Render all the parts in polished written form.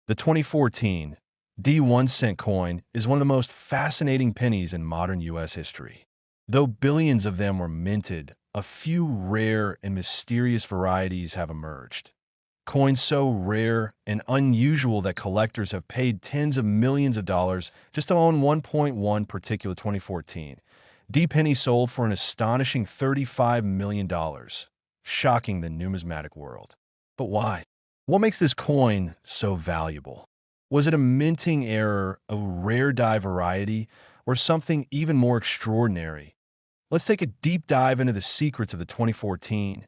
The 2014 D1 cent coin is one of the most fascinating pennies in modern U.S. history. Though billions of them were minted, a few rare and mysterious varieties have emerged. Coins so rare and unusual that collectors have paid tens of millions of dollars just to own 1.1 particular 2014. D penny sold for an astonishing $35 million, shocking the numismatic world. But why? What makes this coin so valuable? Was it a minting error, a rare die variety, or something even more extraordinary? Let's take a deep dive into the secrets of the 2014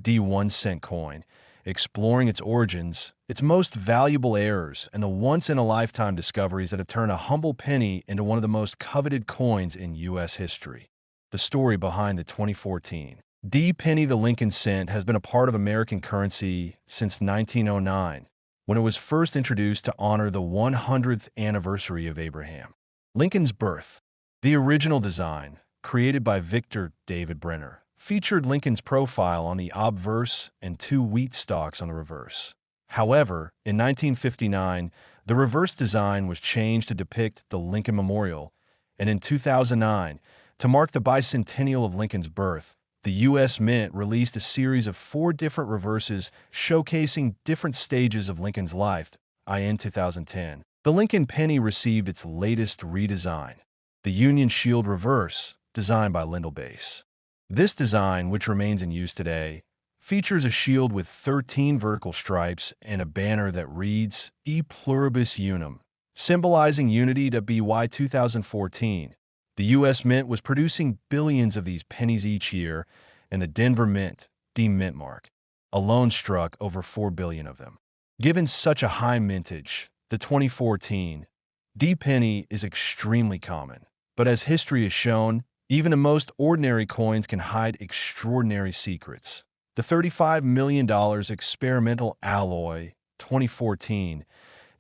D1 cent coin, exploring its origins, its most valuable errors, and the once-in-a-lifetime discoveries that have turned a humble penny into one of the most coveted coins in U.S. history. The story behind the 2014 D penny, the Lincoln cent, has been a part of American currency since 1909, when it was first introduced to honor the 100th anniversary of Abraham Lincoln's birth. The original design, created by Victor David Brenner, featured Lincoln's profile on the obverse and two wheat stalks on the reverse. However, in 1959, the reverse design was changed to depict the Lincoln Memorial, and in 2009, to mark the bicentennial of Lincoln's birth, the U.S. Mint released a series of 4 different reverses showcasing different stages of Lincoln's life. In 2010, the Lincoln penny received its latest redesign, the Union Shield reverse, designed by Lyndall Bass. This design, which remains in use today, features a shield with 13 vertical stripes and a banner that reads E Pluribus Unum, symbolizing unity to BY 2014. The U.S. Mint was producing billions of these pennies each year, and the Denver Mint, D-Mint mark, alone struck over 4 billion of them. Given such a high mintage, the 2014 D-penny is extremely common. But as history has shown, even the most ordinary coins can hide extraordinary secrets. The $35 million experimental alloy 2014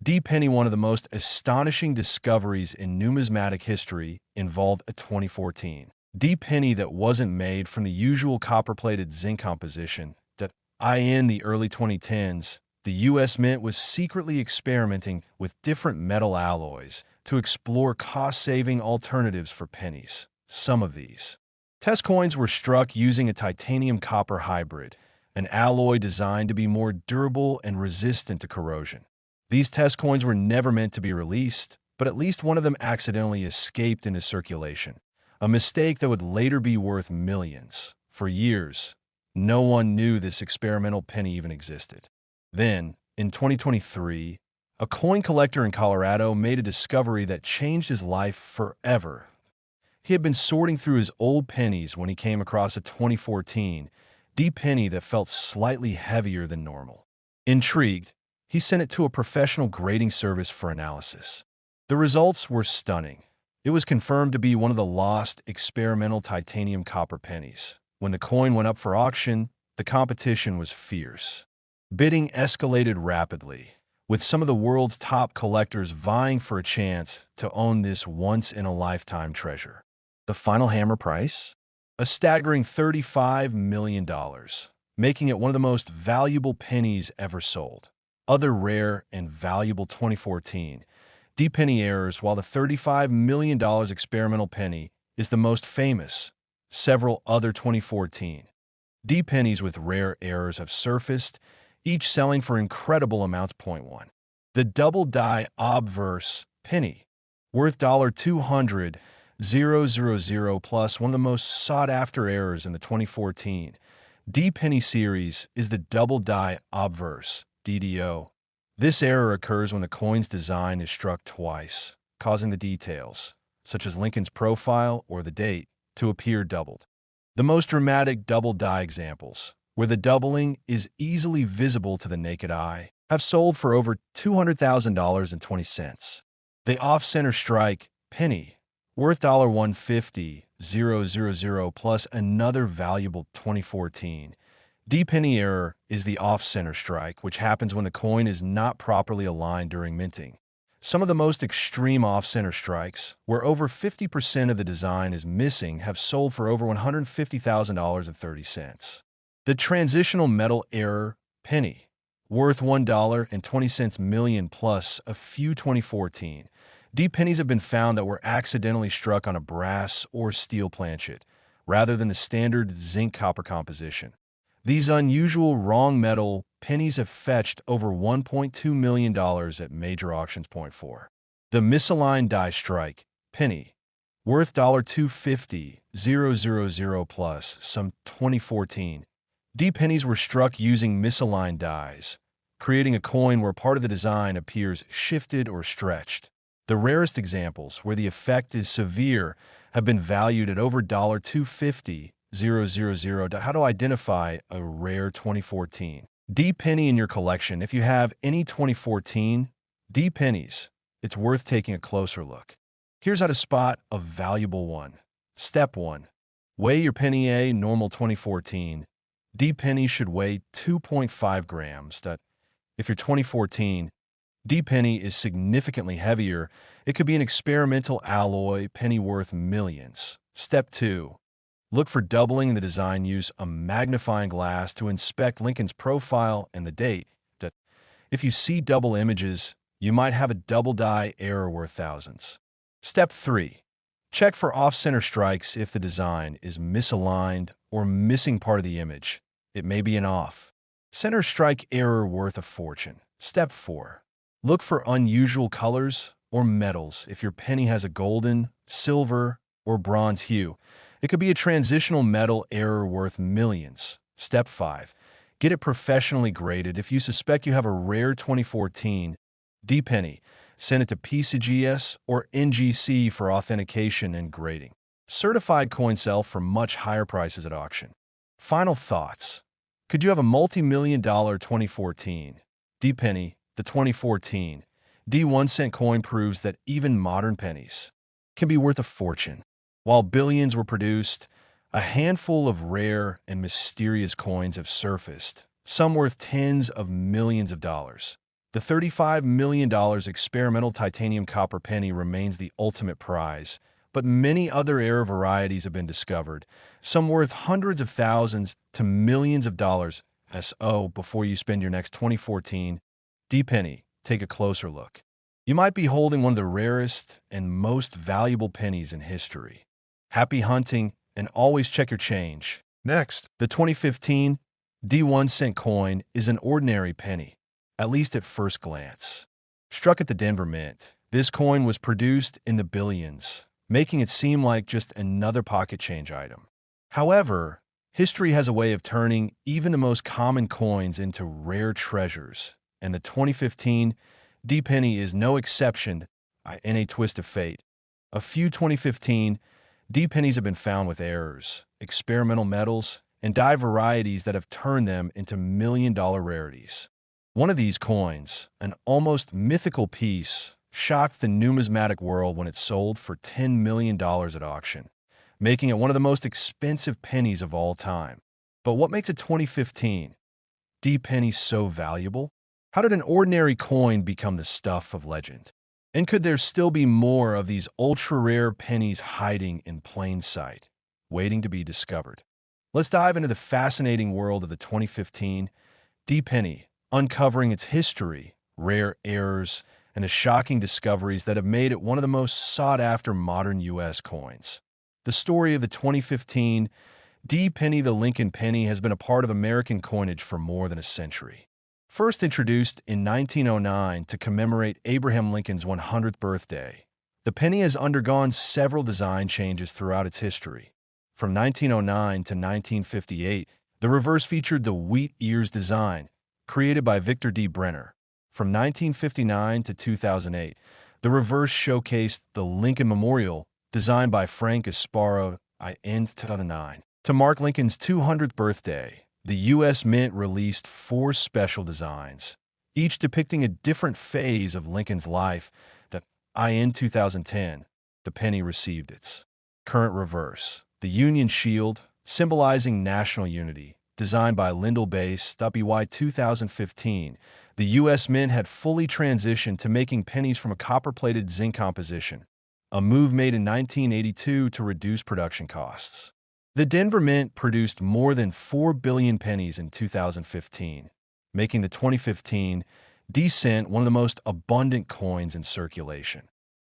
D-penny, one of the most astonishing discoveries in numismatic history, involved a 2014 D-penny that wasn't made from the usual copper-plated zinc composition. In the early 2010s, the U.S. Mint was secretly experimenting with different metal alloys to explore cost-saving alternatives for pennies. Some of these test coins were struck using a titanium-copper hybrid, an alloy designed to be more durable and resistant to corrosion. These test coins were never meant to be released, but at least one of them accidentally escaped into circulation, a mistake that would later be worth millions. For years, no one knew this experimental penny even existed. Then, in 2023, a coin collector in Colorado made a discovery that changed his life forever. He had been sorting through his old pennies when he came across a 2014 D-penny that felt slightly heavier than normal. Intrigued, he sent it to a professional grading service for analysis. The results were stunning. It was confirmed to be one of the lost experimental titanium copper pennies. When the coin went up for auction, the competition was fierce. Bidding escalated rapidly, with some of the world's top collectors vying for a chance to own this once-in-a-lifetime treasure. The final hammer price? A staggering $35 million, making it one of the most valuable pennies ever sold. Other rare and valuable 2014 D-penny errors. While the $35 million experimental penny is the most famous, several other 2014 D-pennies with rare errors have surfaced, each selling for incredible amounts. Point 1. The double die obverse penny, worth $200,000 plus, one of the most sought-after errors in the 2014 D-penny series is the double die obverse DDO. This error occurs when the coin's design is struck twice, causing the details, such as Lincoln's profile or the date, to appear doubled. The most dramatic double die examples, where the doubling is easily visible to the naked eye, have sold for over $200,000.20. The off-center strike penny, worth $150,000 plus, another valuable 2014 D-penny error is the off-center strike, which happens when the coin is not properly aligned during minting. Some of the most extreme off-center strikes, where over 50% of the design is missing, have sold for over $150,000.30. The transitional metal error penny, worth $1.20 million plus a few 2014. D pennies have been found that were accidentally struck on a brass or steel planchet, rather than the standard zinc-copper composition. These unusual wrong metal pennies have fetched over $1.2 million at major auctions. Point 4. The misaligned die strike penny, worth $250,000 plus some 2014. D pennies were struck using misaligned dies, creating a coin where part of the design appears shifted or stretched. The rarest examples, where the effect is severe, have been valued at over $250,000. How to identify a rare 2014 D penny in your collection? If you have any 2014 D pennies, it's worth taking a closer look. Here's how to spot a valuable one. Step 1. Weigh your penny. A normal 2014 D penny should weigh 2.5 grams. If your 2014 D penny is significantly heavier, it could be an experimental alloy penny worth millions. Step 2. Look for doubling in the design. Use a magnifying glass to inspect Lincoln's profile and the date. If you see double images, you might have a double die error worth thousands. Step 3. Check for off-center strikes. If the design is misaligned or missing part of the image, it may be an off-center strike error worth a fortune. Step 4. Look for unusual colors or metals. If your penny has a golden, silver, or bronze hue, it could be a transitional metal error worth millions. Step 5. Get it professionally graded. If you suspect you have a rare 2014 D penny, send it to PCGS or NGC for authentication and grading. Certified coins sell for much higher prices at auction. Final thoughts. Could you have a multi-million-dollar 2014 D penny? The 2014 D 1-cent coin proves that even modern pennies can be worth a fortune. While billions were produced, a handful of rare and mysterious coins have surfaced, some worth tens of millions of dollars. The $35 million experimental titanium copper penny remains the ultimate prize, but many other rare varieties have been discovered, some worth hundreds of thousands to millions of dollars. Before you spend your next 2014 D penny, take a closer look. You might be holding one of the rarest and most valuable pennies in history. Happy hunting, and always check your change. Next, the 2015 D 1-cent coin is an ordinary penny, at least at first glance. Struck at the Denver Mint, this coin was produced in the billions, making it seem like just another pocket change item. However, history has a way of turning even the most common coins into rare treasures, and the 2015 D penny is no exception. In a twist of fate, a few 2015 D pennies have been found with errors, experimental metals, and die varieties that have turned them into million-dollar rarities. One of these coins, an almost mythical piece, shocked the numismatic world when it sold for $10 million at auction, making it one of the most expensive pennies of all time. But what makes a 2015 D penny so valuable? How did an ordinary coin become the stuff of legend? And could there still be more of these ultra-rare pennies hiding in plain sight, waiting to be discovered? Let's dive into the fascinating world of the 2015 D penny, uncovering its history, rare errors, and the shocking discoveries that have made it one of the most sought-after modern U.S. coins. The story of the 2015 D penny, the Lincoln penny, has been a part of American coinage for more than a century. First introduced in 1909 to commemorate Abraham Lincoln's 100th birthday, the penny has undergone several design changes throughout its history. From 1909 to 1958, the reverse featured the wheat ears design, created by Victor D. Brenner. From 1959 to 2008, the reverse showcased the Lincoln Memorial, designed by Frank Asparo. In 2009, to mark Lincoln's 200th birthday, the U.S. Mint released 4 special designs, each depicting a different phase of Lincoln's life. In 2010, the penny received its current reverse, the Union Shield, symbolizing national unity, designed by Lyndall Bass. By 2015, the U.S. Mint had fully transitioned to making pennies from a copper-plated zinc composition, a move made in 1982 to reduce production costs. The Denver Mint produced more than 4 billion pennies in 2015, making the 2015 D cent one of the most abundant coins in circulation.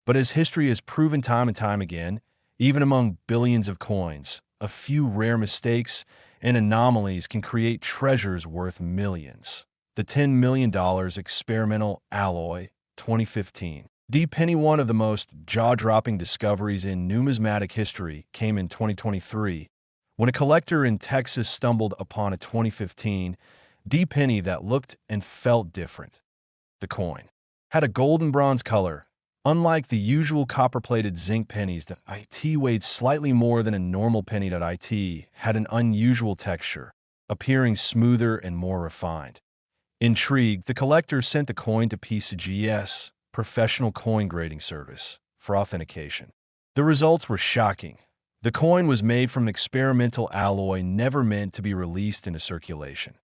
But as history has proven time and time again, even among billions of coins, a few rare mistakes and anomalies can create treasures worth millions. The $10 million experimental alloy, 2015. D penny, one of the most jaw-dropping discoveries in numismatic history, came in 2023 when a collector in Texas stumbled upon a 2015 D penny that looked and felt different. The coin had a golden bronze color. Unlike the usual copper-plated zinc pennies, the IT weighed slightly more than a normal penny. IT had an unusual texture, appearing smoother and more refined. Intrigued, the collector sent the coin to PCGS, professional coin grading service, for authentication. The results were shocking. The coin was made from an experimental alloy never meant to be released into circulation.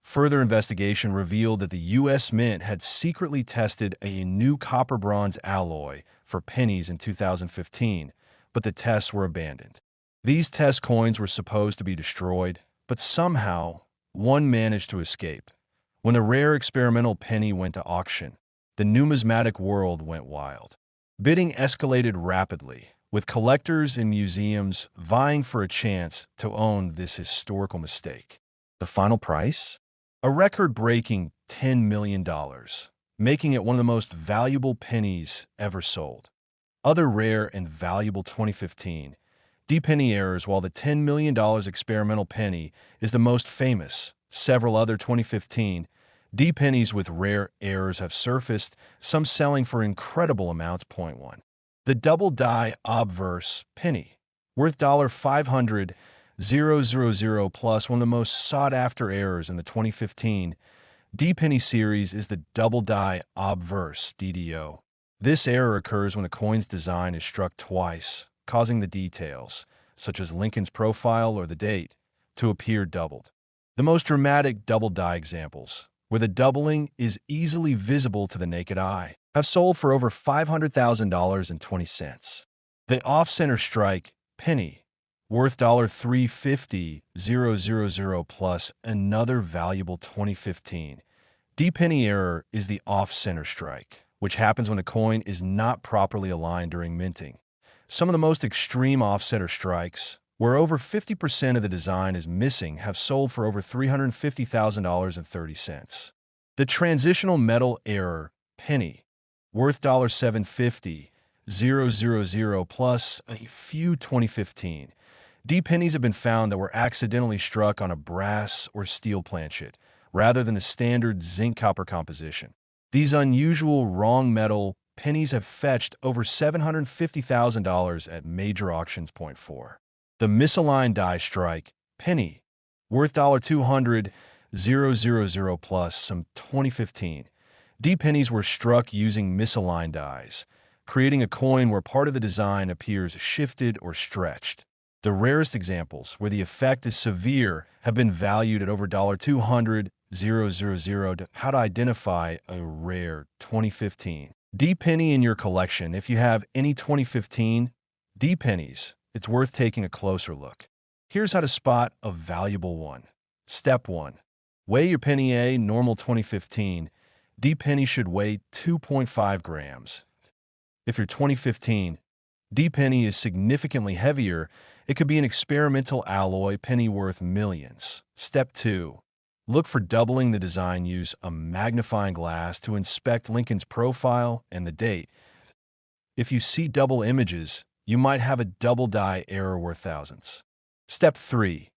Further investigation revealed that the U.S. Mint had secretly tested a new copper-bronze alloy for pennies in 2015, but the tests were abandoned. These test coins were supposed to be destroyed, but somehow one managed to escape. When the rare experimental penny went to auction, the numismatic world went wild. Bidding escalated rapidly, with collectors and museums vying for a chance to own this historical mistake. The final price? A record-breaking $10 million, making it one of the most valuable pennies ever sold. Other rare and valuable 2015 D penny errors. While the $10 million experimental penny is the most famous, several other 2015 D pennies with rare errors have surfaced, some selling for incredible amounts. Point 1. The double-die obverse penny, worth $500,000 plus. One of the most sought-after errors in the 2015 D penny series is the double-die obverse DDO. This error occurs when a coin's design is struck twice, causing the details, such as Lincoln's profile or the date, to appear doubled. The most dramatic double-die examples, where the doubling is easily visible to the naked eye, have sold for over $500,000.20. The off-center strike penny, worth $350,000 plus. Another valuable 2015 D penny error is the off-center strike, which happens when a coin is not properly aligned during minting. Some of the most extreme off-center strikes, where over 50% of the design is missing, have sold for over $350,000.30. The transitional metal error penny, worth $750,000 plus. A few 2015 D pennies have been found that were accidentally struck on a brass or steel planchet, rather than the standard zinc-copper composition. These unusual wrong metal pennies have fetched over $750,000 at major auctions. Point 4. The misaligned die strike penny, worth $200,000 plus. Some 2015 D pennies were struck using misaligned dies, creating a coin where part of the design appears shifted or stretched. The rarest examples, where the effect is severe, have been valued at over $200,000. How to identify a rare 2015 D penny in your collection? If you have any 2015 D pennies, it's worth taking a closer look. Here's how to spot a valuable one. Step 1. Weigh your penny. A normal 2015 D penny should weigh 2.5 grams. If your 2015 D penny is significantly heavier, it could be an experimental alloy penny worth millions. Step 2. Look for doubling the design. Use a magnifying glass to inspect Lincoln's profile and the date. If you see double images, you might have a double die error worth thousands. Step 3.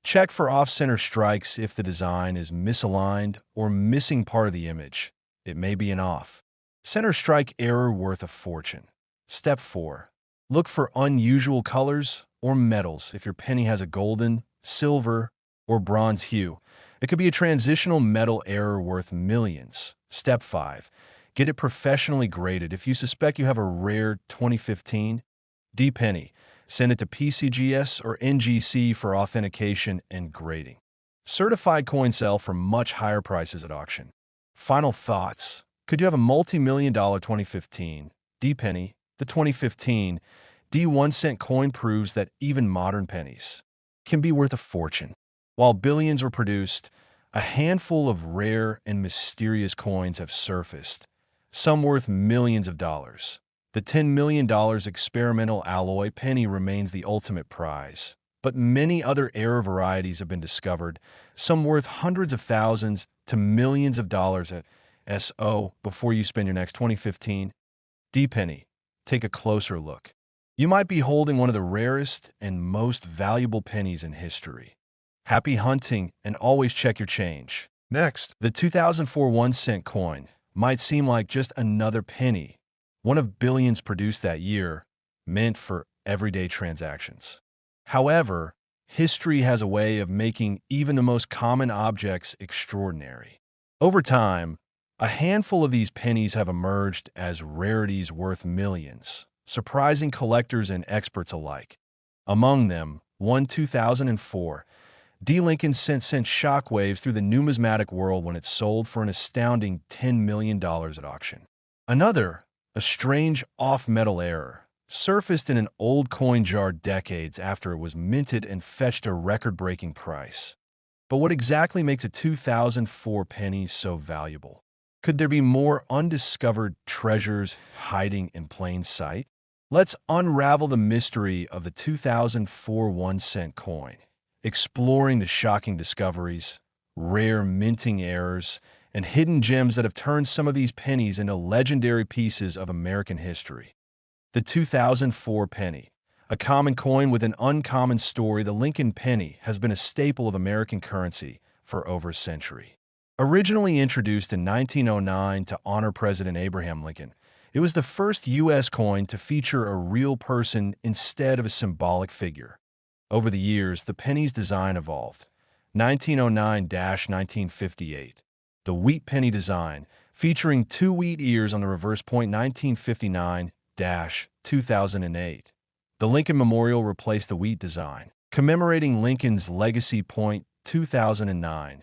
Check for off-center strikes. If the design is misaligned or missing part of the image, it may be an off-center strike error worth a fortune. Step 4. Look for unusual colors or metals. If your penny has a golden, silver, or bronze hue, it could be a transitional metal error worth millions. Step 5. Get it professionally graded. If you suspect you have a rare 2015 D penny, send it to PCGS or NGC for authentication and grading. Certified coins sell for much higher prices at auction. Final thoughts. Could you have a multi-million-dollar 2015 D penny? The 2015 D 1-cent coin proves that even modern pennies can be worth a fortune. While billions were produced, A handful of rare and mysterious coins have surfaced, some worth millions of dollars. The $10 million experimental alloy penny remains the ultimate prize, but many other error varieties have been discovered, some worth hundreds of thousands to millions of dollars at SO. Before you spend your next 2015 D penny, take a closer look. You might be holding one of the rarest and most valuable pennies in history. Happy hunting, and always check your change. Next, the 2004 1-cent coin might seem like just another penny, one of billions produced that year, meant for everyday transactions. However, history has a way of making even the most common objects extraordinary. Over time, a handful of these pennies have emerged as rarities worth millions, surprising collectors and experts alike. Among them, one 2004 D. Lincoln sent shockwaves through the numismatic world when it sold for an astounding $10 million at auction. Another, a strange off-metal error, surfaced in an old coin jar decades after it was minted and fetched a record-breaking price. But what exactly makes a 2004 penny so valuable? Could there be more undiscovered treasures hiding in plain sight? Let's unravel the mystery of the 2004 1-cent coin, exploring the shocking discoveries, rare minting errors, and hidden gems that have turned some of these pennies into legendary pieces of American history. The 2004 penny, a common coin with an uncommon story, the Lincoln penny has been a staple of American currency for over a century. Originally introduced in 1909 to honor President Abraham Lincoln, it was the first U.S. coin to feature a real person instead of a symbolic figure. Over the years, the penny's design evolved. 1909-1958. The wheat penny design, featuring 2 wheat ears on the reverse point. 1959-2008. The Lincoln Memorial replaced the wheat design, commemorating Lincoln's legacy. 2009.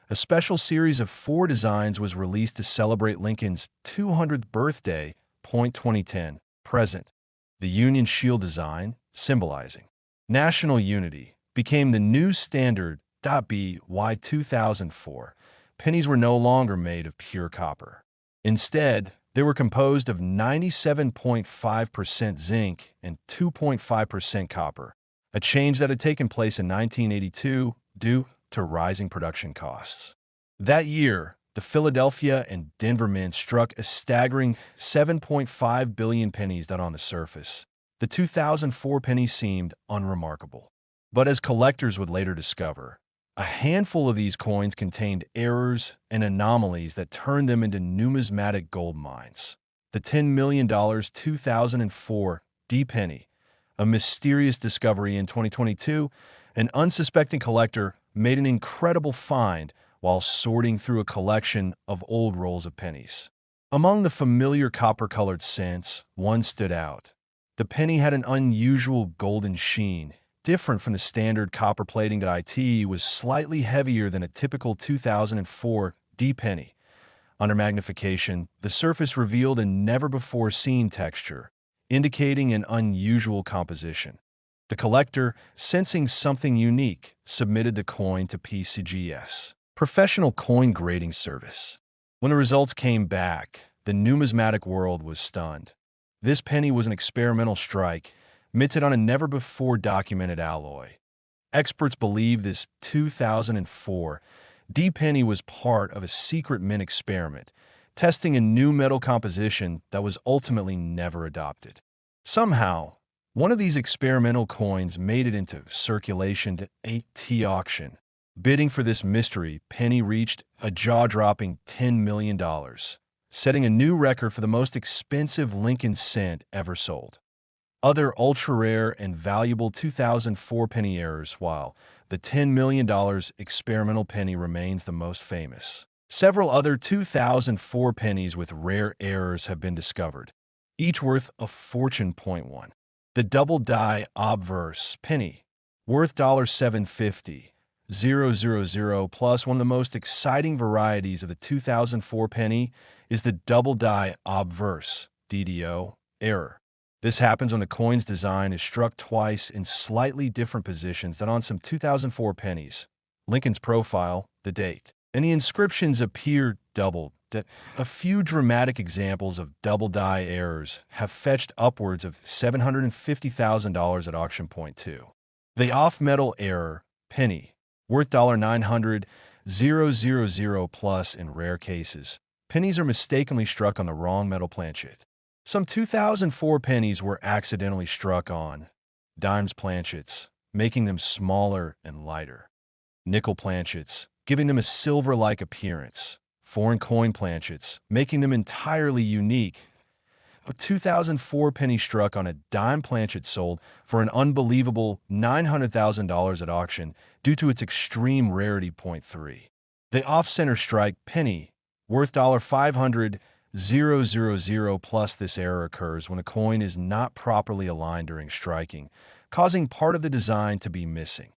A special series of 4 designs was released to celebrate Lincoln's 200th birthday. 2010. Present. The Union Shield design, symbolizing national unity, became the new standard. By 2004, pennies were no longer made of pure copper. Instead, they were composed of 97.5% zinc and 2.5% copper, a change that had taken place in 1982 due to rising production costs. That year, the Philadelphia and Denver mints struck a staggering 7.5 billion pennies that on the surface. The 2004 penny seemed unremarkable. But as collectors would later discover, a handful of these coins contained errors and anomalies that turned them into numismatic gold mines. The $10 million 2004 D penny, a mysterious discovery in 2022, an unsuspecting collector made an incredible find while sorting through a collection of old rolls of pennies. Among the familiar copper-colored cents, one stood out. The penny had an unusual golden sheen, different from the standard copper plating. It was slightly heavier than a typical 2004 D penny. Under magnification, the surface revealed a never-before-seen texture, indicating an unusual composition. The collector, sensing something unique, submitted the coin to PCGS, Professional Coin Grading Service. When the results came back, the numismatic world was stunned. This penny was an experimental strike, minted on a never-before-documented alloy. Experts believe this 2004 D penny was part of a secret mint experiment, testing a new metal composition that was ultimately never adopted. Somehow, one of these experimental coins made it into circulation to AT auction. Bidding for this mystery penny reached a jaw-dropping $10 million, setting a new record for the most expensive Lincoln cent ever sold. Other ultra-rare and valuable 2004 penny errors, while the $10 million experimental penny remains the most famous. Several other 2004 pennies with rare errors have been discovered, each worth a fortune. 1. The double die obverse penny, worth $750,000 plus. One of the most exciting varieties of the 2004 penny is the double die obverse DDO error. This happens when the coin's design is struck twice in slightly different positions than on some 2004 pennies. Lincoln's profile, the date. and the inscriptions appear doubled. That a few dramatic examples of double die errors have fetched upwards of $750,000 at auction point 2. The off-metal error, penny, worth $900,000 plus in rare cases. Pennies are mistakenly struck on the wrong metal planchet. Some 2004 pennies were accidentally struck on dimes planchets, making them smaller and lighter. Nickel planchets, giving them a silver-like appearance. Foreign coin planchets, making them entirely unique. A 2004 penny struck on a dime planchet sold for an unbelievable $900,000 at auction due to its extreme rarity. Point 3. The off-center strike penny, worth $500,000 plus. This error occurs when a coin is not properly aligned during striking, causing part of the design to be missing.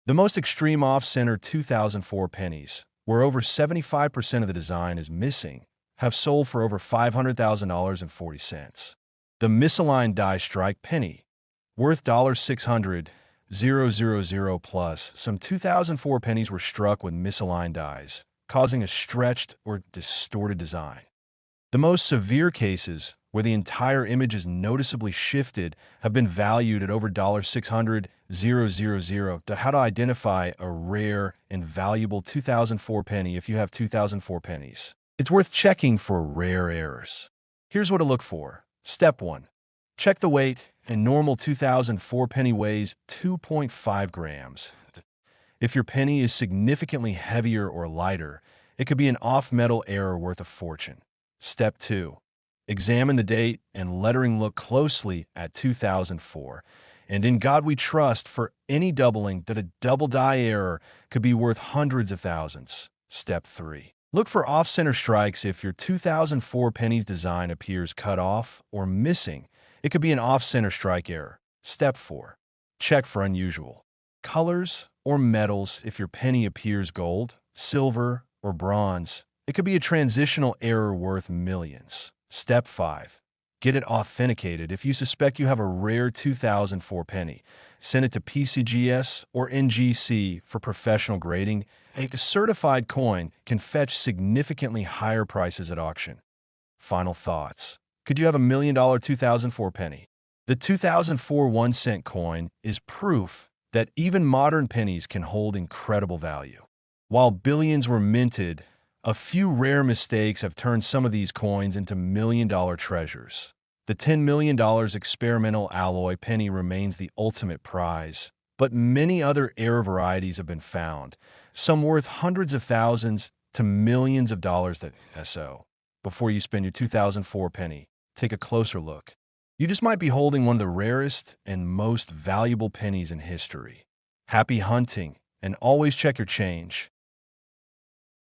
The most extreme off-center 2004 pennies, where over 75% of the design is missing, have sold for over $500,040. The misaligned die strike penny, worth $600,000 plus. Some 2004 pennies were struck with misaligned dies, causing a stretched or distorted design. The most severe cases, where the entire image is noticeably shifted, have been valued at over $600,000. How to identify a rare and valuable 2004 penny? If you have 2004 pennies, it's worth checking for rare errors. Here's what to look for. Step 1. Check the weight. A normal 2004 penny weighs 2.5 grams. If your penny is significantly heavier or lighter, it could be an off-metal error worth a fortune. Step 2. Examine the date and lettering. Look closely at 2004. And in God we trust for any doubling that a double die error could be worth hundreds of thousands. Step 3. Look for off-center strikes. If your 2004 penny's design appears cut off or missing, it could be an off-center strike error. Step 4. Check for unusual colors or metals. If your penny appears gold, silver, or bronze, it could be a transitional error worth millions. Step 5. Get it authenticated. If you suspect you have a rare 2004 penny, send it to PCGS or NGC for professional grading. A certified coin can fetch significantly higher prices at auction. Final thoughts. Could you have a $1 million 2004 penny? The 2004 1-cent coin is proof that even modern pennies can hold incredible value. While billions were minted, a few rare mistakes have turned some of these coins into million-dollar treasures. The $10 million experimental alloy penny remains the ultimate prize, but many other error varieties have been found, some worth hundreds of thousands to millions of dollars. Before you spend your 2004 penny, take a closer look. You just might be holding one of the rarest and most valuable pennies in history. Happy hunting, and always check your change.